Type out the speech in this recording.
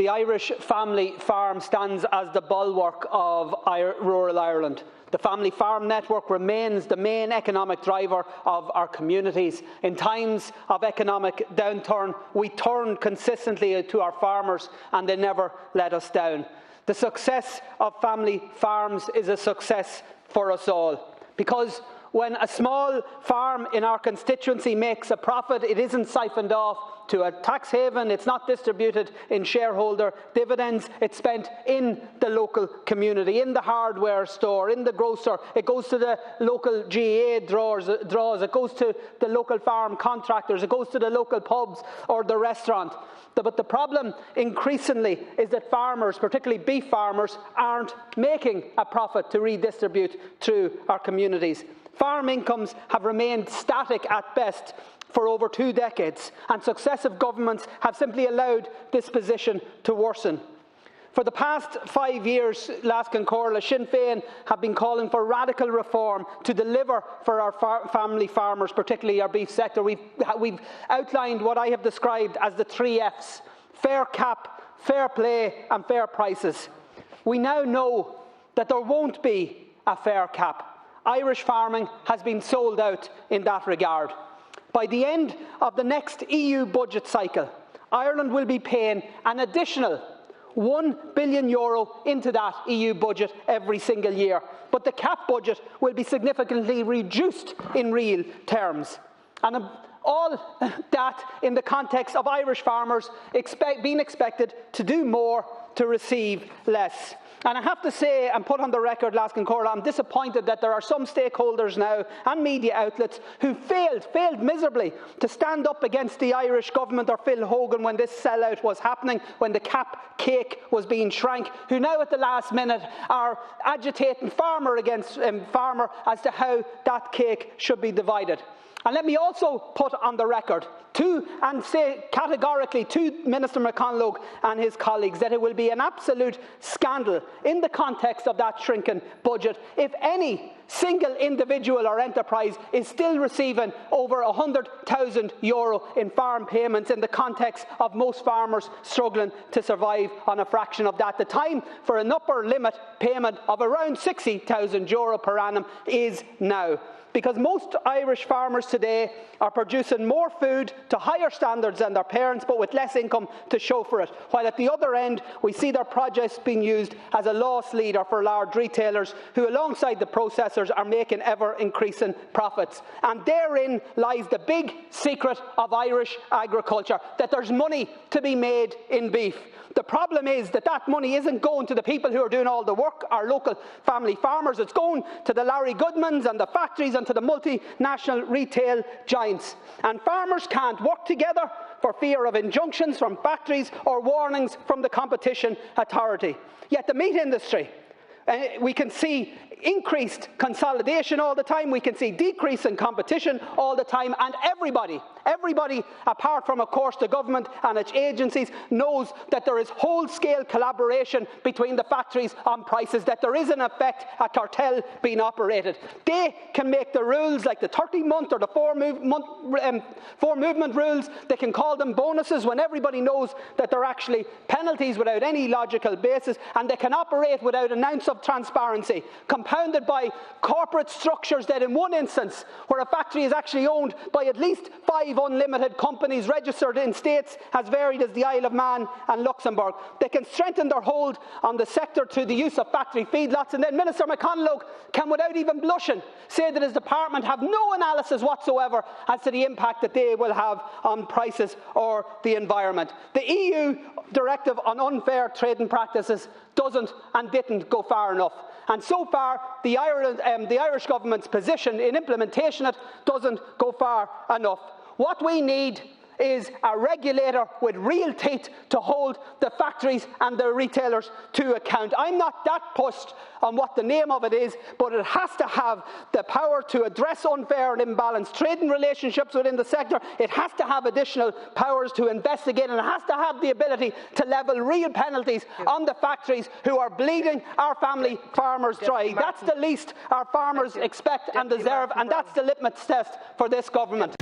The Irish family farm stands as the bulwark of rural Ireland. The family farm network remains the main economic driver of our communities. In times of economic downturn, we turn consistently to our farmers and they never let us down. The success of family farms is a success for us all, because when a small farm in our constituency makes a profit, it isn't siphoned off to a tax haven, it's not distributed in shareholder dividends, it's spent in the local community, in the hardware store, in the grocer, it goes to the local GAA draws, it goes to the local farm contractors, it goes to the local pubs or the restaurant. But the problem increasingly is that farmers, particularly beef farmers, aren't making a profit to redistribute through our communities. Farm incomes have remained static at best for over 2 decades, and successive governments have simply allowed this position to worsen. For the past 5 years, Laskin Corla, Sinn Féin have been calling for radical reform to deliver for our family farmers, particularly our beef sector. We've outlined what I have described as the 3 Fs: fair cap, fair play and fair prices. We now know that there won't be a fair cap. Irish farming has been sold out in that regard. By the end of the next EU budget cycle, Ireland will be paying an additional €1 billion into that EU budget every single year, but the CAP budget will be significantly reduced in real terms. And all that in the context of Irish farmers being expected to do more to receive less. And I have to say, and put on the record, Laskin Corla, I'm disappointed that there are some stakeholders now and media outlets who failed miserably to stand up against the Irish government or Phil Hogan when this sellout was happening, when the CAP cake was being shrank, who now at the last minute are agitating farmer against farmer as to how that cake should be divided. And let me also put on the record and say categorically to Minister McConalogue and his colleagues that it will be an absolute scandal in the context of that shrinking budget if any single individual or enterprise is still receiving over €100,000 in farm payments in the context of most farmers struggling to survive on a fraction of that. The time for an upper limit payment of around €60,000 per annum is now, because most Irish farmers today are producing more food to higher standards than their parents, but with less income to show for it, while at the other end we see their produce being used as a loss leader for large retailers who, alongside the processors, are making ever-increasing profits. And therein lies the big secret of Irish agriculture, that there's money to be made in beef. The problem is that that money isn't going to the people who are doing all the work, our local family farmers. It's going to the Larry Goodmans and the factories and to the multinational retail giants. And farmers can't work together for fear of injunctions from factories or warnings from the competition authority. Yet the meat industry, we can see increased consolidation all the time, we can see decrease in competition all the time, and everybody, apart from, of course, the government and its agencies, knows that there is whole-scale collaboration between the factories on prices, that there is in effect a cartel being operated. They can make the rules like the 30-month or the 4-movement rules. They can call them bonuses when everybody knows that they're actually penalties without any logical basis, and they can operate without an ounce of transparency, compounded by corporate structures that in one instance, where a factory is actually owned by at least 5 unlimited companies registered in states as varied as the Isle of Man and Luxembourg, they can strengthen their hold on the sector through the use of factory feedlots, and then Minister McConalogue can, without even blushing, say that his department have no analysis whatsoever as to the impact that they will have on prices or the environment. The EU directive on unfair trading practices doesn't and didn't go far enough. And so far, the Irish government's position in implementation it doesn't go far enough. What we need is a regulator with real teeth to hold the factories and the retailers to account. I'm not that pushed on what the name of it is, but it has to have the power to address unfair and imbalanced trading relationships within the sector. It has to have additional powers to investigate, and it has to have the ability to level real penalties on the factories who are bleeding our family farmers dry. That's the least our farmers expect and deserve, and that's the litmus test for this government.